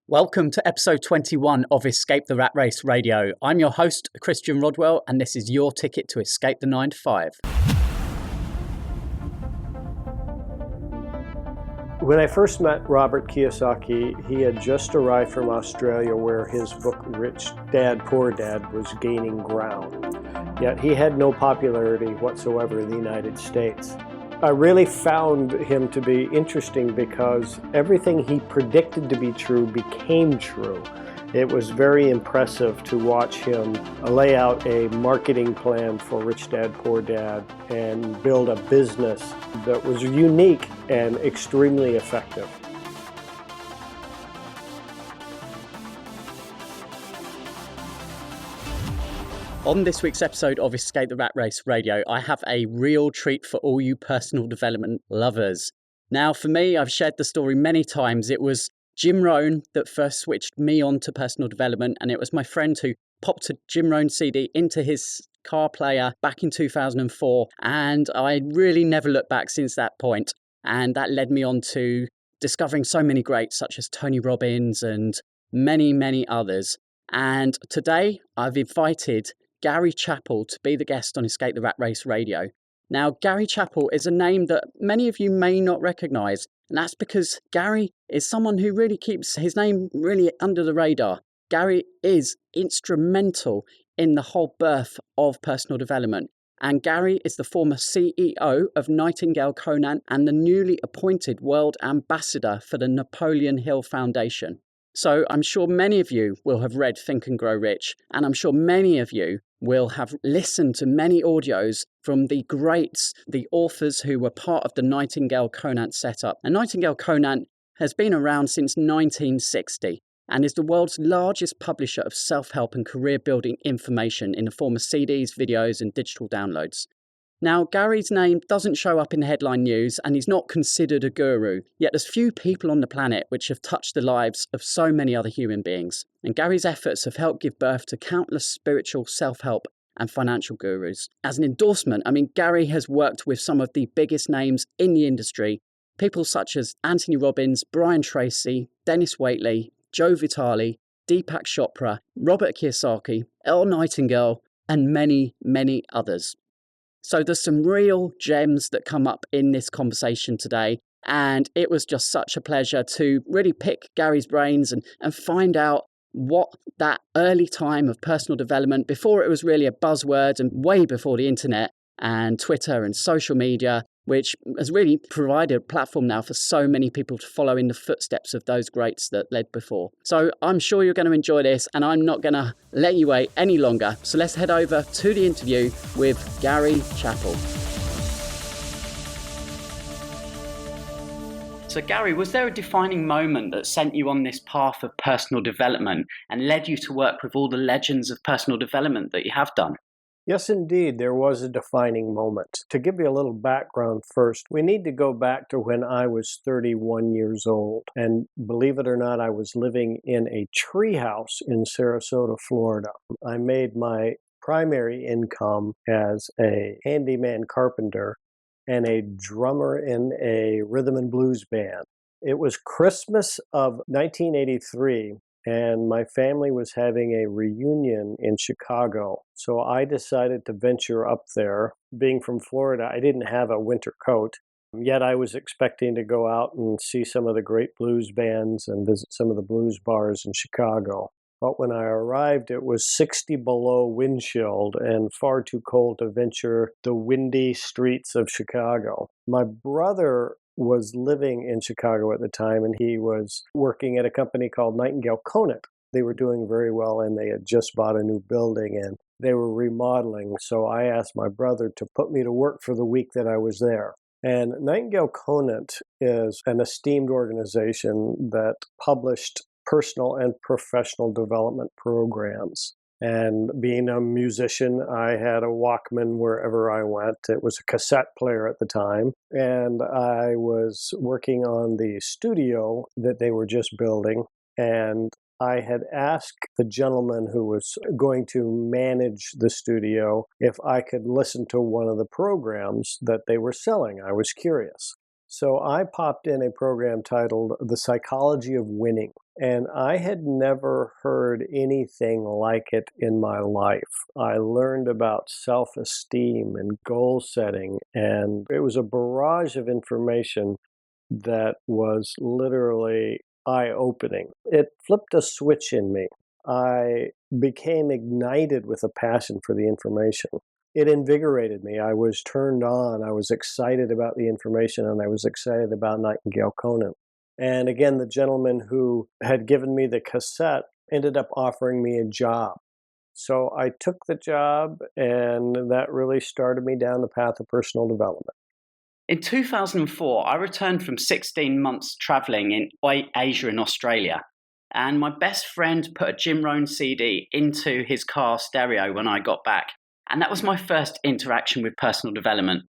Welcome to episode 21 of Escape the Rat Race Radio. I'm your host, Christian Rodwell, and this is your ticket to escape the 9 to 5. When I first met Robert Kiyosaki, he had just arrived from Australia where his book Rich Dad, Poor Dad was gaining ground. Yet he had no popularity whatsoever in the United States. I really found him to be interesting because everything he predicted to be true became true. It was very impressive to watch him lay out a marketing plan for Rich Dad, Poor Dad and build a business that was unique and extremely effective. On this week's episode of Escape the Rat Race Radio, I have a real treat for all you personal development lovers. Now, for me, I've shared the story many times. It was Jim Rohn that first switched me on to personal development, and it was my friend who popped a Jim Rohn CD into his car player back in 2004, and I really never looked back since that point. And that led me on to discovering so many greats such as Tony Robbins and many, many others. And today I've invited Gary Chappell to be the guest on Escape the Rat Race Radio. Now, Gary Chappell is a name that many of you may not recognize, and that's because Gary is someone who really keeps his name really under the radar. Gary is instrumental in the whole birth of personal development, and Gary is the former CEO of Nightingale Conant and the newly appointed World Ambassador for the Napoleon Hill Foundation. So I'm sure many of you will have read Think and Grow Rich, and I'm sure many of you will have listened to many audios from the greats, the authors who were part of the Nightingale Conant setup. And Nightingale Conant has been around since 1960 and is the world's largest publisher of self-help and career-building information in the form of CDs, videos, and digital downloads. Now, Gary's name doesn't show up in headline news and he's not considered a guru, yet there's few people on the planet which have touched the lives of so many other human beings. And Gary's efforts have helped give birth to countless spiritual, self-help and financial gurus. As an endorsement, Gary has worked with some of the biggest names in the industry, people such as Anthony Robbins, Tracy, Denis Waitley, Vitale, Deepak Chopra, Robert Kiyosaki, Earl Nightingale, and many, many others. So there's some real gems that come up in this conversation today. And it was just such a pleasure to really pick Gary's brains and find out what that early time of personal development, before it was really a buzzword and way before the internet and Twitter and social media, which has really provided a platform now for so many people to follow in the footsteps of those greats that led before. So I'm sure you're going to enjoy this, and I'm not going to let you wait any longer. So let's head over to the interview with Gary Chappell. So Gary, was there a defining moment that sent you on this path of personal development and led you to work with all the legends of personal development that you have done? Yes, indeed, there was a defining moment. To give you a little background first, we need to go back to when I was 31 years old. And believe it or not, I was living in a treehouse in Sarasota, Florida. I made my primary income as a handyman carpenter and a drummer in a rhythm and blues band. It was Christmas of 1983. And my family was having a reunion in Chicago. So I decided to venture up there. Being from Florida, I didn't have a winter coat. Yet I was expecting to go out and see some of the great blues bands and visit some of the blues bars in Chicago. But when I arrived, it was 60 below wind chilled and far too cold to venture the windy streets of Chicago. My brother was living in Chicago at the time, and he was working at a company called Nightingale Conant. They were doing very well, and they had just bought a new building, and they were remodeling. So I asked my brother to put me to work for the week that I was there. And Nightingale Conant is an esteemed organization that published personal and professional development programs. And being a musician, I had a Walkman wherever I went. It was a cassette player at the time. And I was working on the studio that they were just building. And I had asked the gentleman who was going to manage the studio if I could listen to one of the programs that they were selling. I was curious. So I popped in a program titled The Psychology of Winning. And I had never heard anything like it in my life. I learned about self-esteem and goal setting, and it was a barrage of information that was literally eye-opening. It flipped a switch in me. I became ignited with a passion for the information. It invigorated me. I was turned on. I was excited about the information, and I was excited about Nightingale Conant. And again, the gentleman who had given me the cassette ended up offering me a job. So I took the job, and that really started me down the path of personal development. In 2004, I returned from 16 months traveling in Asia and Australia. And my best friend put a Jim Rohn CD into his car stereo when I got back. And that was my first interaction with personal development.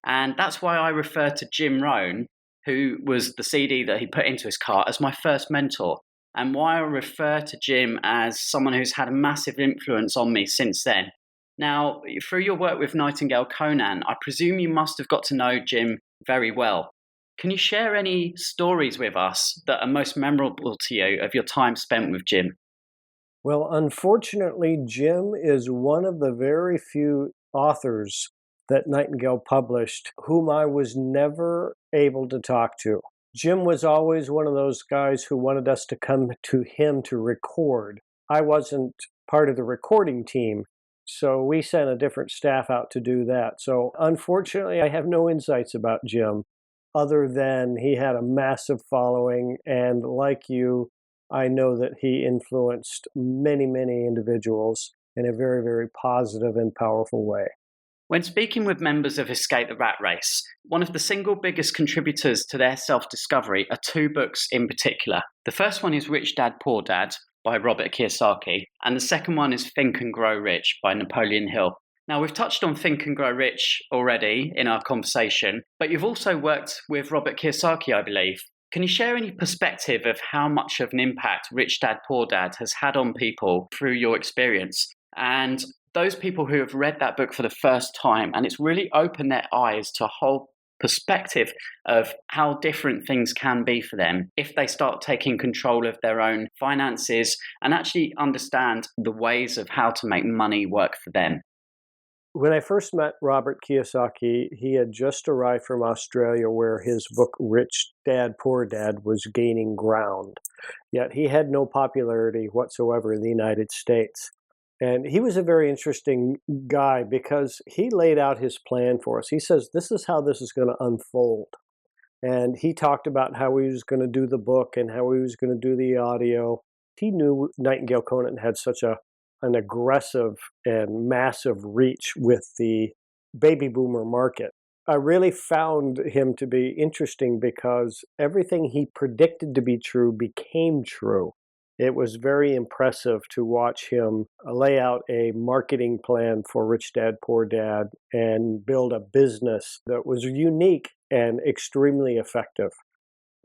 And that's why I refer to Jim Rohn, who was the CD that he put into his car, as my first mentor. And why I refer to Jim as someone who's had a massive influence on me since then. Now, through your work with Nightingale Conant, I presume you must have got to know Jim very well. Can you share any stories with us that are most memorable to you of your time spent with Jim? Well, unfortunately, Jim is one of the very few authors that Nightingale published whom I was never able to talk to. Jim was always one of those guys who wanted us to come to him to record. I wasn't part of the recording team, so we sent a different staff out to do that. So unfortunately, I have no insights about Jim other than he had a massive following, and like you, I know that he influenced many, many individuals in a very, very positive and powerful way. When speaking with members of Escape the Rat Race, one of the single biggest contributors to their self-discovery are two books in particular. The first one is Rich Dad, Poor Dad by Robert Kiyosaki, and the second one is Think and Grow Rich by Napoleon Hill. Now, we've touched on Think and Grow Rich already in our conversation, but you've also worked with Robert Kiyosaki, I believe. Can you share any perspective of how much of an impact Rich Dad, Poor Dad has had on people through your experience? And those people who have read that book for the first time, and it's really opened their eyes to a whole perspective of how different things can be for them if they start taking control of their own finances and actually understand the ways of how to make money work for them. When I first met Robert Kiyosaki, he had just arrived from Australia where his book Rich Dad, Poor Dad was gaining ground. Yet he had no popularity whatsoever in the United States. And he was a very interesting guy because he laid out his plan for us. He says, this is how this is going to unfold. And he talked about how he was going to do the book and how he was going to do the audio. He knew Nightingale Conant had such an aggressive and massive reach with the baby boomer market. I really found him to be interesting because everything he predicted to be true became true. It was very impressive to watch him lay out a marketing plan for Rich Dad, Poor Dad and build a business that was unique and extremely effective.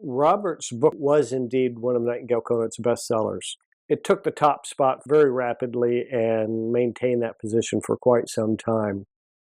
Robert's book was indeed one of Nightingale Conant's bestsellers. It took the top spot very rapidly and maintained that position for quite some time.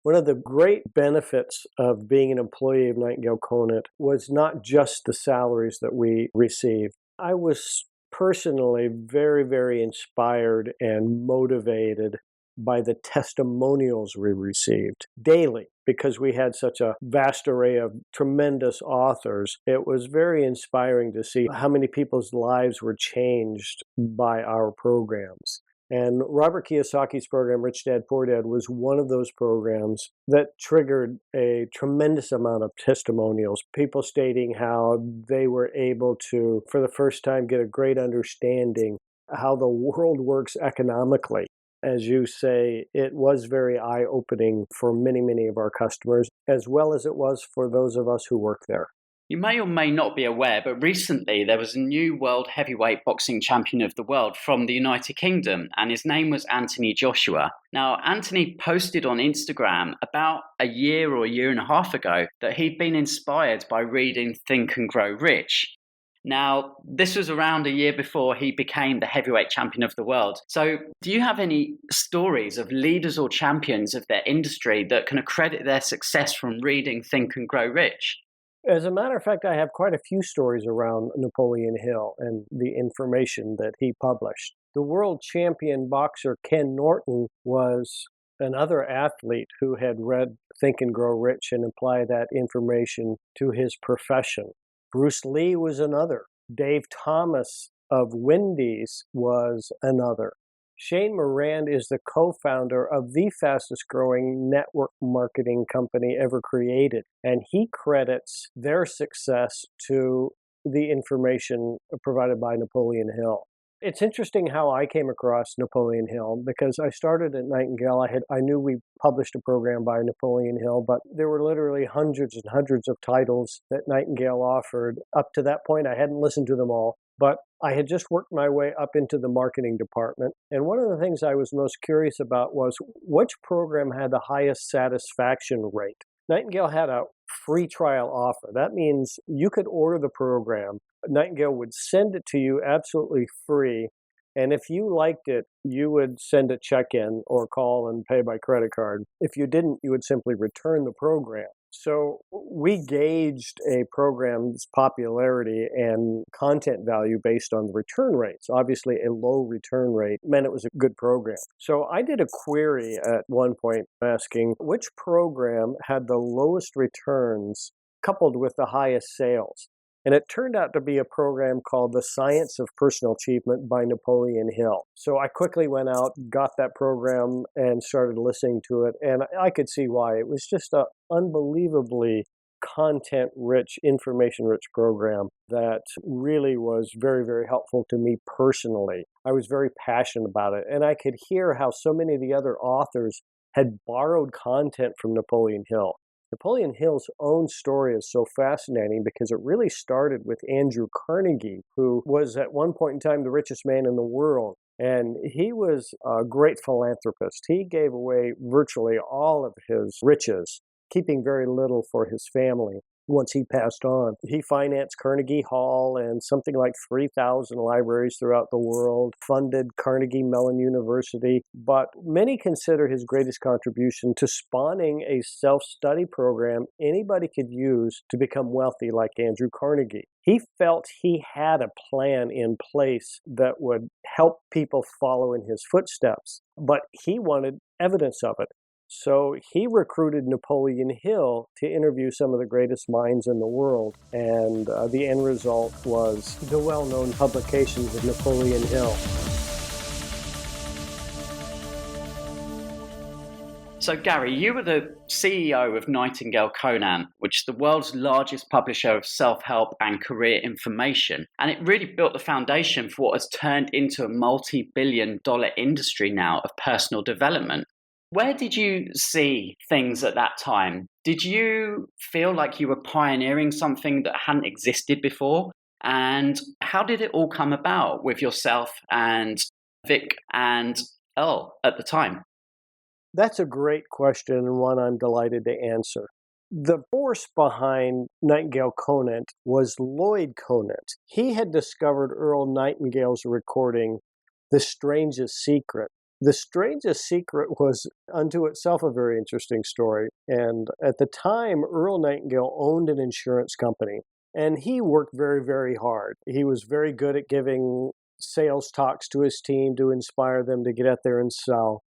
One of the great benefits of being an employee of Nightingale Conant was not just the salaries that we received. I was personally very, very inspired and motivated by the testimonials we received daily because we had such a vast array of tremendous authors. It was very inspiring to see how many people's lives were changed by our programs. And Robert Kiyosaki's program, Rich Dad, Poor Dad, was one of those programs that triggered a tremendous amount of testimonials, people stating how they were able to, for the first time, get a great understanding how the world works economically. As you say, it was very eye-opening for many, many of our customers, as well as it was for those of us who work there. You may or may not be aware, but recently there was a new world heavyweight boxing champion of the world from the United Kingdom, and his name was Anthony Joshua. Now, Anthony posted on Instagram about a year or a year and a half ago that he'd been inspired by reading Think and Grow Rich. Now, this was around a year before he became the heavyweight champion of the world. So, do you have any stories of leaders or champions of their industry that can accredit their success from reading Think and Grow Rich? As a matter of fact, I have quite a few stories around Napoleon Hill and the information that he published. The world champion boxer Ken Norton was another athlete who had read Think and Grow Rich and applied that information to his profession. Bruce Lee was another. Dave Thomas of Wendy's was another. Shane Moran is the co-founder of the fastest growing network marketing company ever created, and he credits their success to the information provided by Napoleon Hill. It's interesting how I came across Napoleon Hill because I started at Nightingale. I knew we published a program by Napoleon Hill, but there were literally hundreds and hundreds of titles that Nightingale offered. Up to that point, I hadn't listened to them all, but I had just worked my way up into the marketing department. And one of the things I was most curious about was which program had the highest satisfaction rate. Nightingale had a free trial offer. That means you could order the program. Nightingale would send it to you absolutely free. And if you liked it, you would send a check in or call and pay by credit card. If you didn't, you would simply return the program. So we gauged a program's popularity and content value based on the return rates. Obviously, a low return rate meant it was a good program. So I did a query at one point asking which program had the lowest returns coupled with the highest sales. And it turned out to be a program called The Science of Personal Achievement by Napoleon Hill. So I quickly went out, got that program, and started listening to it. And I could see why. It was just an unbelievably content-rich, information-rich program that really was very, very helpful to me personally. I was very passionate about it. And I could hear how so many of the other authors had borrowed content from Napoleon Hill. Napoleon Hill's own story is so fascinating because it really started with Andrew Carnegie, who was at one point in time the richest man in the world. And he was a great philanthropist. He gave away virtually all of his riches, keeping very little for his family. Once he passed on, he financed Carnegie Hall and something like 3,000 libraries throughout the world, funded Carnegie Mellon University, but many consider his greatest contribution to spawning a self-study program anybody could use to become wealthy like Andrew Carnegie. He felt he had a plan in place that would help people follow in his footsteps, but he wanted evidence of it. So he recruited Napoleon Hill to interview some of the greatest minds in the world, and the end result was the well-known publications of Napoleon Hill. So Gary, you were the CEO of Nightingale Conant, which is the world's largest publisher of self-help and career information. And it really built the foundation for what has turned into a multi-billion-dollar industry now of personal development. Where did you see things at that time? Did you feel like you were pioneering something that hadn't existed before? And how did it all come about with yourself and Vic and Earl at the time? That's a great question and one I'm delighted to answer. The force behind Nightingale Conant was Lloyd Conant. He had discovered Earl Nightingale's recording, The Strangest Secret. The Strangest Secret was unto itself a very interesting story. And at the time, Earl Nightingale owned an insurance company, and he worked very, very hard. He was very good at giving sales talks to his team to inspire them to get out there and sell.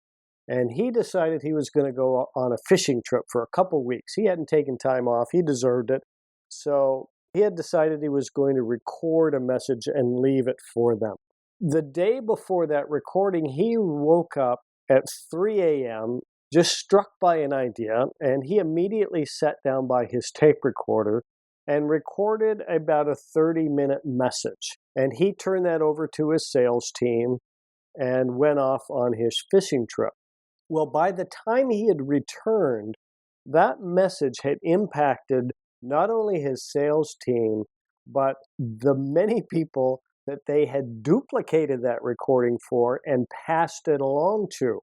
And he decided he was going to go on a fishing trip for a couple weeks. He hadn't taken time off. He deserved it. So he had decided he was going to record a message and leave it for them. The day before that recording, he woke up at 3 a.m., just struck by an idea, and he immediately sat down by his tape recorder and recorded about a 30-minute message. And he turned that over to his sales team and went off on his fishing trip. Well, by the time he had returned, that message had impacted not only his sales team, but the many people that they had duplicated that recording for and passed it along to.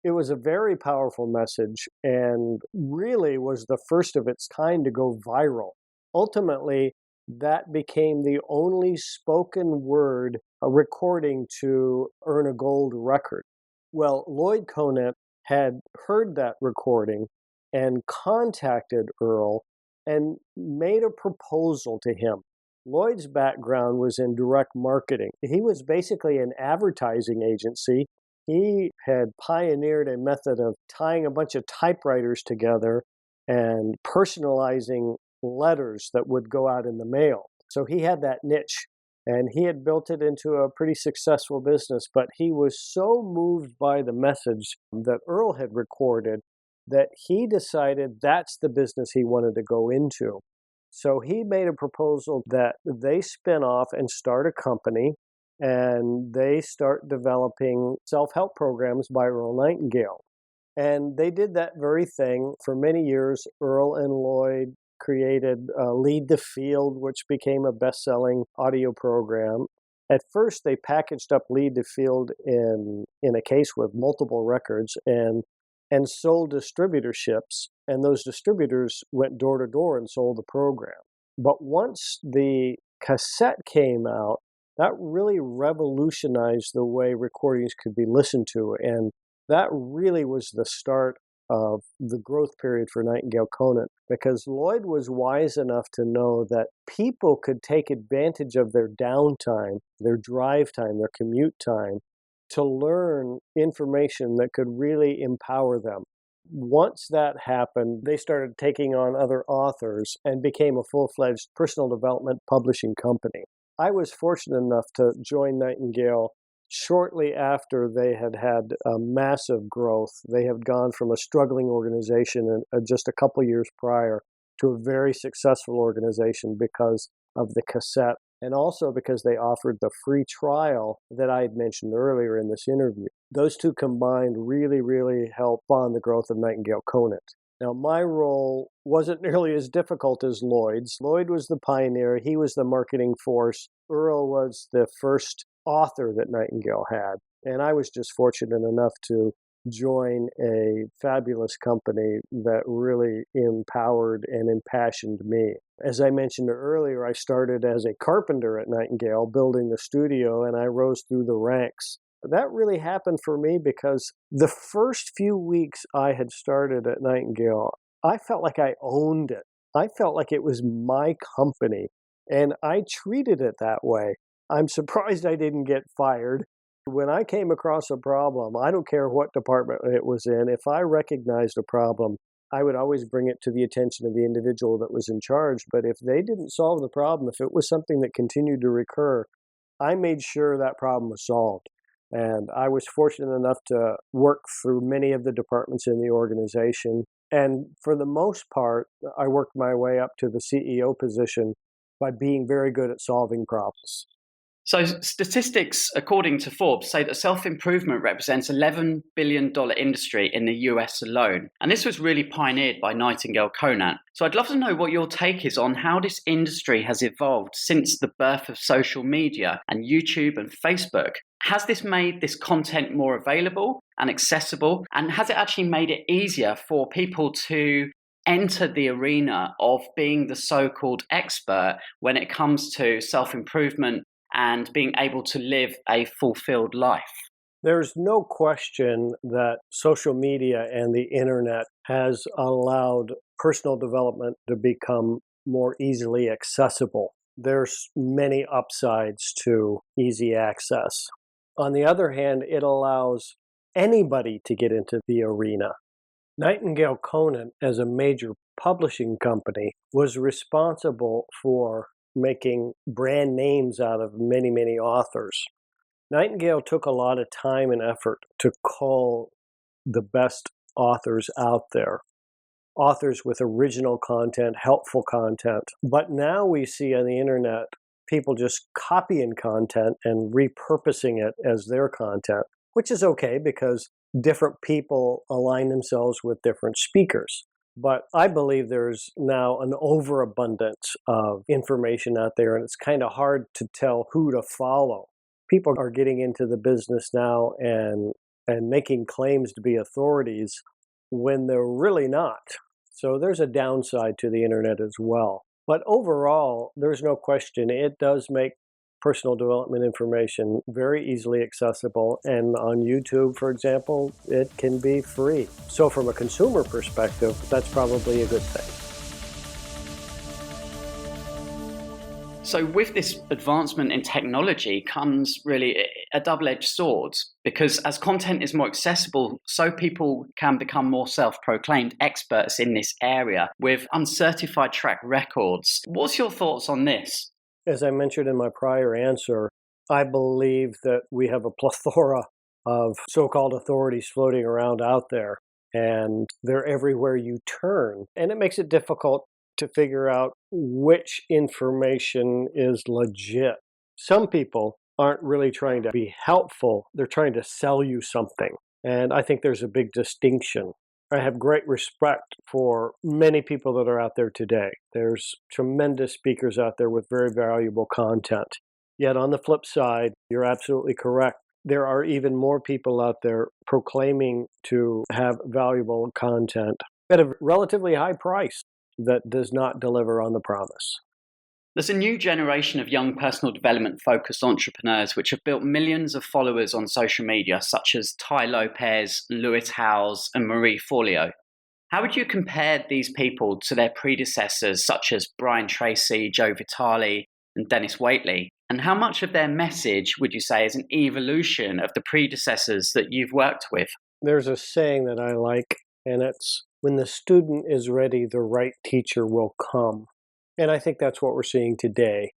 It was a very powerful message and really was the first of its kind to go viral. Ultimately, that became the only spoken word recording to earn a gold record. Well, Lloyd Conant had heard that recording and contacted Earl and made a proposal to him. Lloyd's background was in direct marketing. He was basically an advertising agency. He had pioneered a method of tying a bunch of typewriters together and personalizing letters that would go out in the mail. So he had that niche, and he had built it into a pretty successful business. But he was so moved by the message that Earl had recorded that he decided that's the business he wanted to go into. So he made a proposal that they spin off and start a company, and they start developing self-help programs by Earl Nightingale. And they did that very thing for many years. Earl and Lloyd created Lead the Field, which became a best-selling audio program. At first, they packaged up Lead the Field in a case with multiple records and sold distributorships, and those distributors went door to door and sold the program. But once the cassette came out, that really revolutionized the way recordings could be listened to, and that really was the start of the growth period for Nightingale Conant, because Lloyd was wise enough to know that people could take advantage of their downtime, their drive time, their commute time, to learn information that could really empower them. Once that happened, they started taking on other authors and became a full-fledged personal development publishing company. I was fortunate enough to join Nightingale shortly after they had had a massive growth. They had gone from a struggling organization just a couple years prior to a very successful organization because of the cassette, and also because they offered the free trial that I had mentioned earlier in this interview. Those two combined really, really helped fund the growth of Nightingale Conant. Now, my role wasn't nearly as difficult as Lloyd's. Lloyd was the pioneer. He was the marketing force. Earl was the first author that Nightingale had. And I was just fortunate enough to join a fabulous company that really empowered and impassioned me. As I mentioned earlier, I started as a carpenter at Nightingale, building the studio, and I rose through the ranks. That really happened for me because the first few weeks I had started at Nightingale, I felt like I owned it. I felt like it was my company, and I treated it that way. I'm surprised I didn't get fired. When I came across a problem, I don't care what department it was in, if I recognized a problem, I would always bring it to the attention of the individual that was in charge. But if they didn't solve the problem, if it was something that continued to recur, I made sure that problem was solved. And I was fortunate enough to work through many of the departments in the organization. And for the most part, I worked my way up to the CEO position by being very good at solving problems. So statistics, according to Forbes, say that self-improvement represents $11 billion industry in the US alone. And this was really pioneered by Nightingale Conant. So I'd love to know what your take is on how this industry has evolved since the birth of social media and YouTube and Facebook. Has this made this content more available and accessible? And has it actually made it easier for people to enter the arena of being the so-called expert when it comes to self-improvement and being able to live a fulfilled life? There's no question that social media and the internet has allowed personal development to become more easily accessible. There's many upsides to easy access. On the other hand, it allows anybody to get into the arena. Nightingale Conant, as a major publishing company, was responsible for making brand names out of many, many authors. Nightingale took a lot of time and effort to cull the best authors out there, authors with original content, helpful content. But now we see on the internet people just copying content and repurposing it as their content, which is okay because different people align themselves with different speakers. But I believe there's now an overabundance of information out there, and it's kind of hard to tell who to follow. People are getting into the business now and making claims to be authorities when they're really not. So there's a downside to the internet as well. But overall, there's no question it does make personal development information very easily accessible. And on YouTube, for example, it can be free. So from a consumer perspective, that's probably a good thing. So with this advancement in technology comes really a double-edged sword, because as content is more accessible, so people can become more self-proclaimed experts in this area with uncertified track records. What's your thoughts on this? As I mentioned in my prior answer, I believe that we have a plethora of so-called authorities floating around out there, and they're everywhere you turn. And it makes it difficult to figure out which information is legit. Some people aren't really trying to be helpful, they're trying to sell you something. And I think there's a big distinction. I have great respect for many people that are out there today. There's tremendous speakers out there with very valuable content. Yet on the flip side, you're absolutely correct. There are even more people out there proclaiming to have valuable content at a relatively high price that does not deliver on the promise. There's a new generation of young personal development focused entrepreneurs which have built millions of followers on social media, such as Tai Lopez, Lewis Howes, and Marie Forleo. How would you compare these people to their predecessors, such as Brian Tracy, Joe Vitale, and Denis Waitley? And how much of their message would you say is an evolution of the predecessors that you've worked with? There's a saying that I like, and it's, when the student is ready, the right teacher will come. And I think that's what we're seeing today.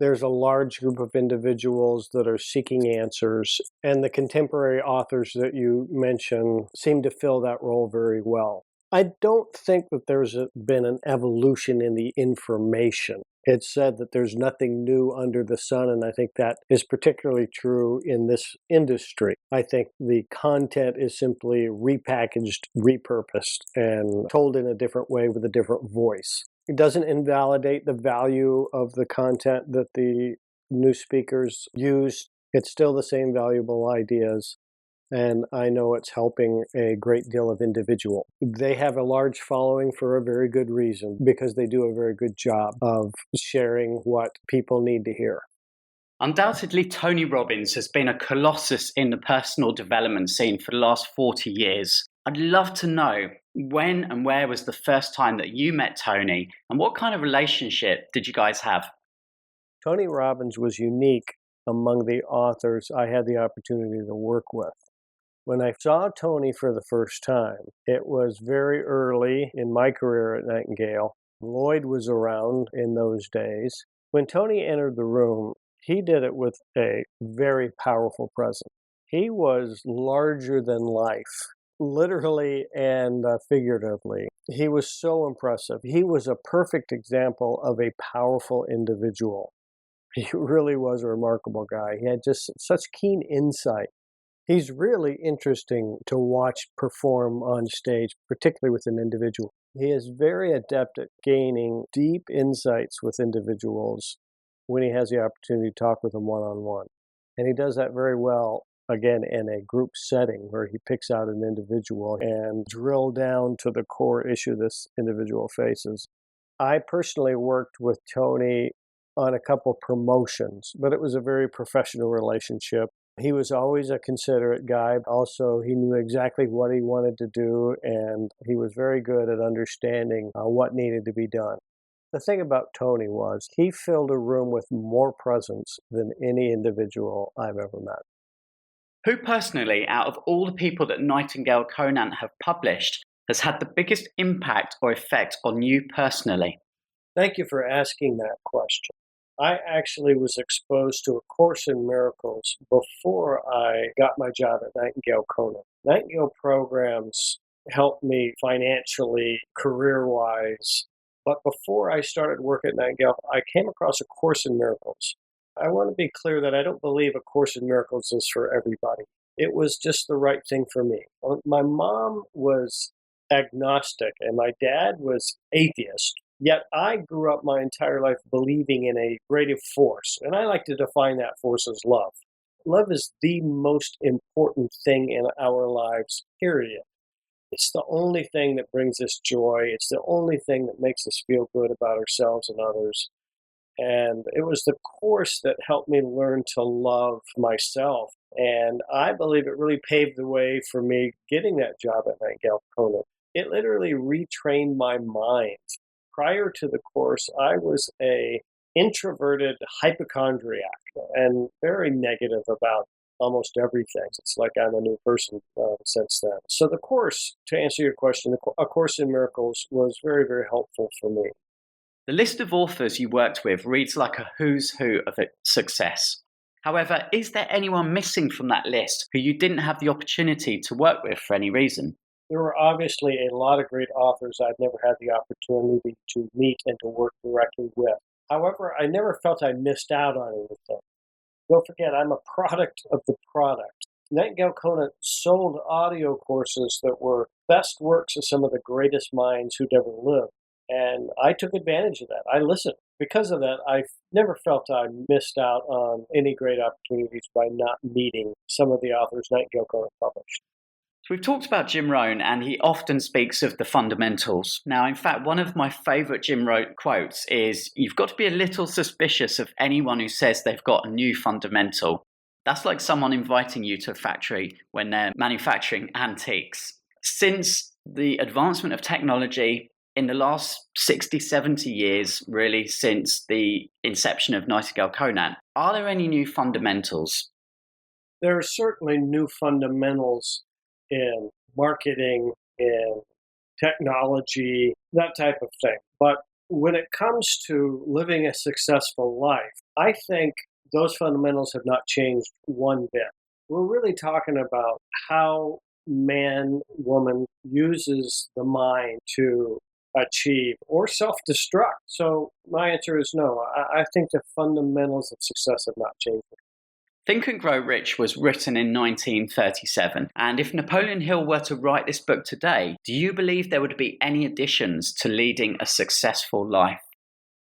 There's a large group of individuals that are seeking answers, and the contemporary authors that you mention seem to fill that role very well. I don't think that there's been an evolution in the information. It's said that there's nothing new under the sun, and I think that is particularly true in this industry. I think the content is simply repackaged, repurposed, and told in a different way with a different voice. It doesn't invalidate the value of the content that the new speakers use. It's still the same valuable ideas. And I know it's helping a great deal of individual. They have a large following for a very good reason, because they do a very good job of sharing what people need to hear. Undoubtedly, Tony Robbins has been a colossus in the personal development scene for the last 40 years. I'd love to know, when and where was the first time that you met Tony, and what kind of relationship did you guys have? Tony Robbins was unique among the authors I had the opportunity to work with. When I saw Tony for the first time, it was very early in my career at Nightingale. Lloyd was around in those days. When Tony entered the room, he did it with a very powerful presence. He was larger than life, literally and figuratively. He was so impressive. He was a perfect example of a powerful individual. He really was a remarkable guy. He had just such keen insight. He's really interesting to watch perform on stage, particularly with an individual. He is very adept at gaining deep insights with individuals when he has the opportunity to talk with them one-on-one. And he does that very well, again, in a group setting where he picks out an individual and drill down to the core issue this individual faces. I personally worked with Tony on a couple promotions, but it was a very professional relationship. He was always a considerate guy. Also, he knew exactly what he wanted to do, and he was very good at understanding what needed to be done. The thing about Tony was he filled a room with more presence than any individual I've ever met. Who personally, out of all the people that Nightingale Conant have published, has had the biggest impact or effect on you personally? Thank you for asking that question. I actually was exposed to A Course in Miracles before I got my job at Nightingale Conant. Nightingale programs helped me financially, career-wise, but before I started work at Nightingale, I came across A Course in Miracles. I want to be clear that I don't believe A Course in Miracles is for everybody. It was just the right thing for me. My mom was agnostic and my dad was atheist. Yet I grew up my entire life believing in a creative force, and I like to define that force as love. Love is the most important thing in our lives, period. It's the only thing that brings us joy. It's the only thing that makes us feel good about ourselves and others. And it was the course that helped me learn to love myself. And I believe it really paved the way for me getting that job at Nightingale Conant. It literally retrained my mind. Prior to the course, I was an introverted hypochondriac and very negative about almost everything. It's like I'm a new person since then. So the course, to answer your question, A Course in Miracles was very, very helpful for me. The list of authors you worked with reads like a who's who of success. However, is there anyone missing from that list who you didn't have the opportunity to work with for any reason? There were obviously a lot of great authors I'd never had the opportunity to meet and to work directly with. However, I never felt I missed out on anything. Don't forget, I'm a product of the product. Nightingale Conant sold audio courses that were best works of some of the greatest minds who'd ever lived. And I took advantage of that. I listened. Because of that, I've never felt I missed out on any great opportunities by not meeting some of the authors Nightingale Conant published. So we've talked about Jim Rohn, and he often speaks of the fundamentals. Now, in fact, one of my favorite Jim Rohn quotes is, "You've got to be a little suspicious of anyone who says they've got a new fundamental." That's like someone inviting you to a factory when they're manufacturing antiques. Since the advancement of technology in the last 60, 70 years, really since the inception of Nightingale Conant, are there any new fundamentals? There are certainly new fundamentals in marketing, in technology, that type of thing. But when it comes to living a successful life, I think those fundamentals have not changed one bit. We're really talking about how man, woman uses the mind to achieve or self-destruct. So my answer is no. I think the fundamentals of success have not changed. Think and Grow Rich was written in 1937, and if Napoleon Hill were to write this book today, do you believe there would be any additions to leading a successful life?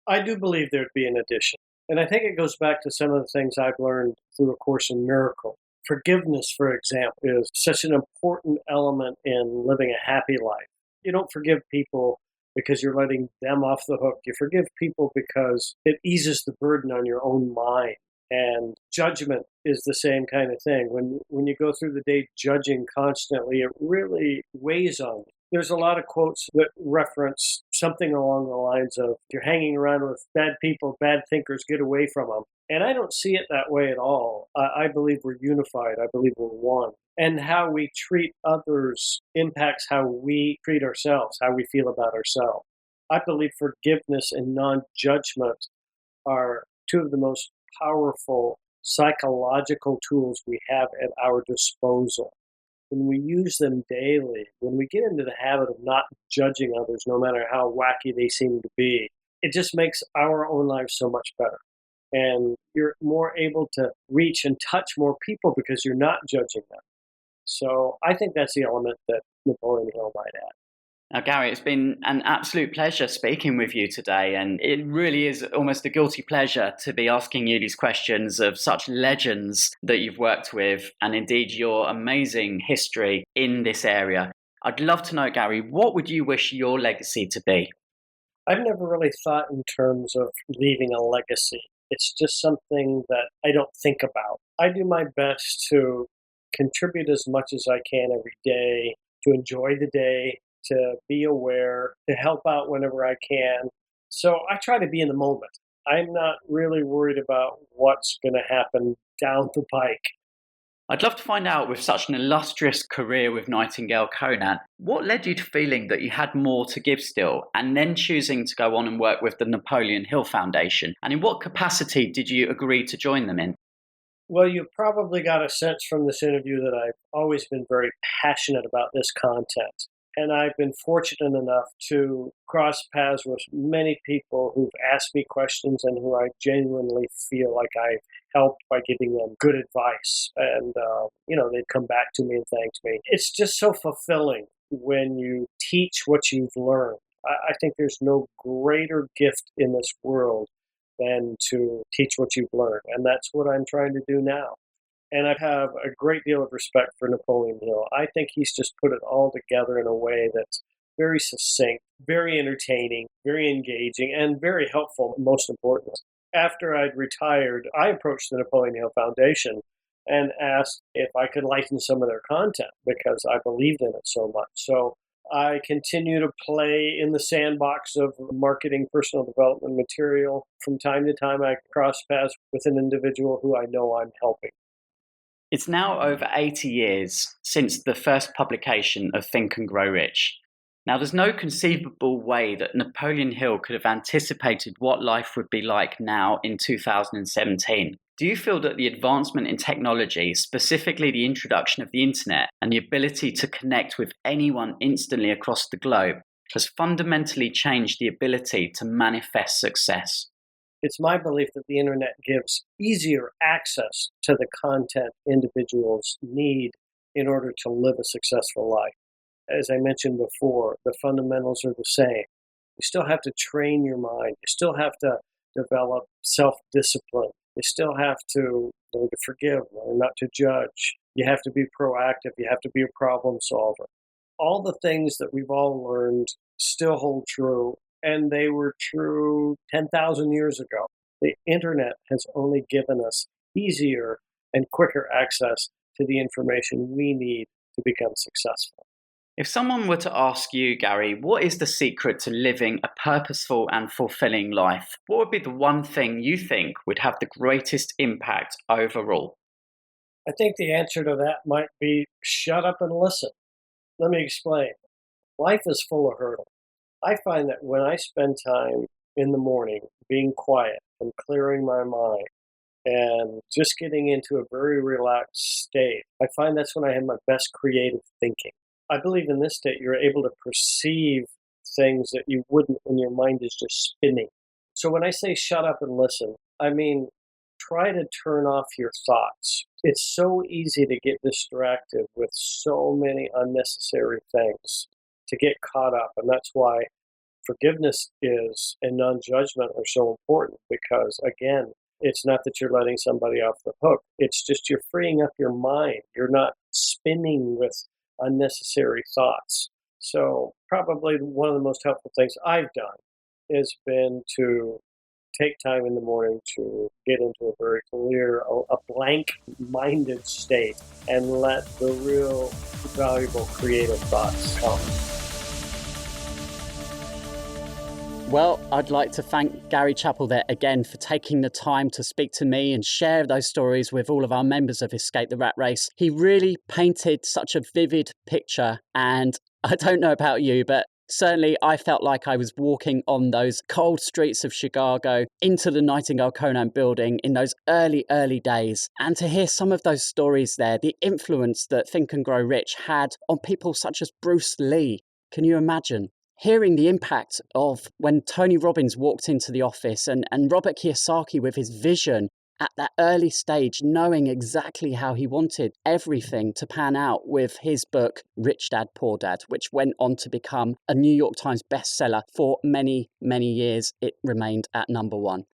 I do believe there'd be an addition. And I think it goes back to some of the things I've learned through A Course in Miracles. Forgiveness, for example, is such an important element in living a happy life. You don't forgive people because you're letting them off the hook. You forgive people because it eases the burden on your own mind. And judgment is the same kind of thing. When you go through the day judging constantly, it really weighs on you. There's a lot of quotes that reference something along the lines of, you're hanging around with bad people, bad thinkers, get away from them. And I don't see it that way at all. I believe we're unified. I believe we're one. And how we treat others impacts how we treat ourselves, how we feel about ourselves. I believe forgiveness and non-judgment are two of the most powerful psychological tools we have at our disposal. When we use them daily, when we get into the habit of not judging others, no matter how wacky they seem to be, it just makes our own lives so much better. And you're more able to reach and touch more people because you're not judging them. So I think that's the element that Napoleon Hill might add. Now, Gary, it's been an absolute pleasure speaking with you today, and it really is almost a guilty pleasure to be asking you these questions of such legends that you've worked with, and indeed your amazing history in this area. I'd love to know, Gary, what would you wish your legacy to be? I've never really thought in terms of leaving a legacy. It's just something that I don't think about. I do my best to contribute as much as I can every day, to enjoy the day, to be aware, to help out whenever I can. So I try to be in the moment. I'm not really worried about what's going to happen down the pike. I'd love to find out, with such an illustrious career with Nightingale Conant, what led you to feeling that you had more to give still, and then choosing to go on and work with the Napoleon Hill Foundation? And in what capacity did you agree to join them in? Well, you probably got a sense from this interview that I've always been very passionate about this content. And I've been fortunate enough to cross paths with many people who've asked me questions and who I genuinely feel like I've helped by giving them good advice. And, they've come back to me and thanked me. It's just so fulfilling when you teach what you've learned. I think there's no greater gift in this world than to teach what you've learned. And that's what I'm trying to do now. And I have a great deal of respect for Napoleon Hill. I think he's just put it all together in a way that's very succinct, very entertaining, very engaging, and very helpful, most importantly. After I'd retired, I approached the Napoleon Hill Foundation and asked if I could license some of their content because I believed in it so much. So I continue to play in the sandbox of marketing personal development material. From time to time, I cross paths with an individual who I know I'm helping. It's now over 80 years since the first publication of Think and Grow Rich. Now, there's no conceivable way that Napoleon Hill could have anticipated what life would be like now in 2017. Do you feel that the advancement in technology, specifically the introduction of the internet and the ability to connect with anyone instantly across the globe, has fundamentally changed the ability to manifest success? It's my belief that the internet gives easier access to the content individuals need in order to live a successful life. As I mentioned before, the fundamentals are the same. You still have to train your mind. You still have to develop self-discipline. You still have to learn to forgive, learn not to judge. You have to be proactive. You have to be a problem solver. All the things that we've all learned still hold true, and they were true 10,000 years ago. The internet has only given us easier and quicker access to the information we need to become successful. If someone were to ask you, Gary, what is the secret to living a purposeful and fulfilling life? What would be the one thing you think would have the greatest impact overall? I think the answer to that might be shut up and listen. Let me explain. Life is full of hurdles. I find that when I spend time in the morning being quiet and clearing my mind and just getting into a very relaxed state, I find that's when I have my best creative thinking. I believe in this state you're able to perceive things that you wouldn't when your mind is just spinning. So when I say shut up and listen, I mean try to turn off your thoughts. It's so easy to get distracted with so many unnecessary things, to get caught up. And that's why forgiveness is and non-judgment are so important, because again, it's not that you're letting somebody off the hook. It's just you're freeing up your mind. You're not spinning with unnecessary thoughts. So probably one of the most helpful things I've done has been to take time in the morning to get into a very clear, a blank-minded state and let the real valuable creative thoughts come. Well, I'd like to thank Gary Chappell there again for taking the time to speak to me and share those stories with all of our members of Escape the Rat Race. He really painted such a vivid picture, and I don't know about you, but certainly I felt like I was walking on those cold streets of Chicago into the Nightingale Conant building in those early days. And to hear some of those stories there, the influence that Think and Grow Rich had on people such as Bruce Lee. Can you imagine? Hearing the impact of when Tony Robbins walked into the office and Robert Kiyosaki with his vision at that early stage, knowing exactly how he wanted everything to pan out with his book, Rich Dad, Poor Dad, which went on to become a New York Times bestseller for many, many years. It remained at number one.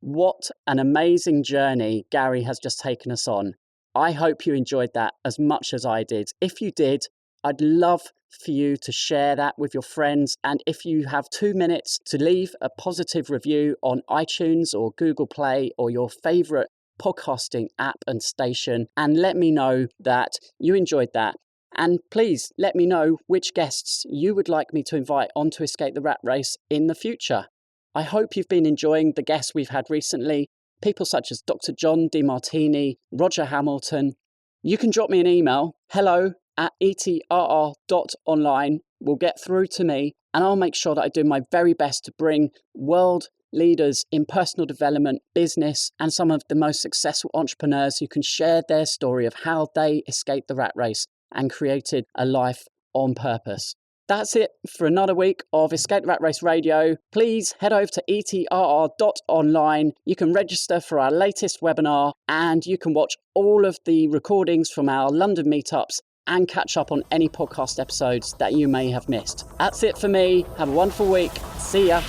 What an amazing journey Gary has just taken us on. I hope you enjoyed that as much as I did. If you did, I'd love for you to share that with your friends. And if you have 2 minutes to leave a positive review on iTunes or Google Play or your favorite podcasting app and station, and let me know that you enjoyed that. And please let me know which guests you would like me to invite onto Escape the Rat Race in the future. I hope you've been enjoying the guests we've had recently, people such as Dr. John DeMartini, Roger Hamilton. You can drop me an email, hello@etrr.online, will get through to me, and I'll make sure that I do my very best to bring world leaders in personal development, business, and some of the most successful entrepreneurs who can share their story of how they escaped the rat race and created a life on purpose. That's it for another week of Escape the Rat Race Radio. Please head over to etrr.online. You can register for our latest webinar, and you can watch all of the recordings from our London meetups and catch up on any podcast episodes that you may have missed. That's it for me. Have a wonderful week. See ya.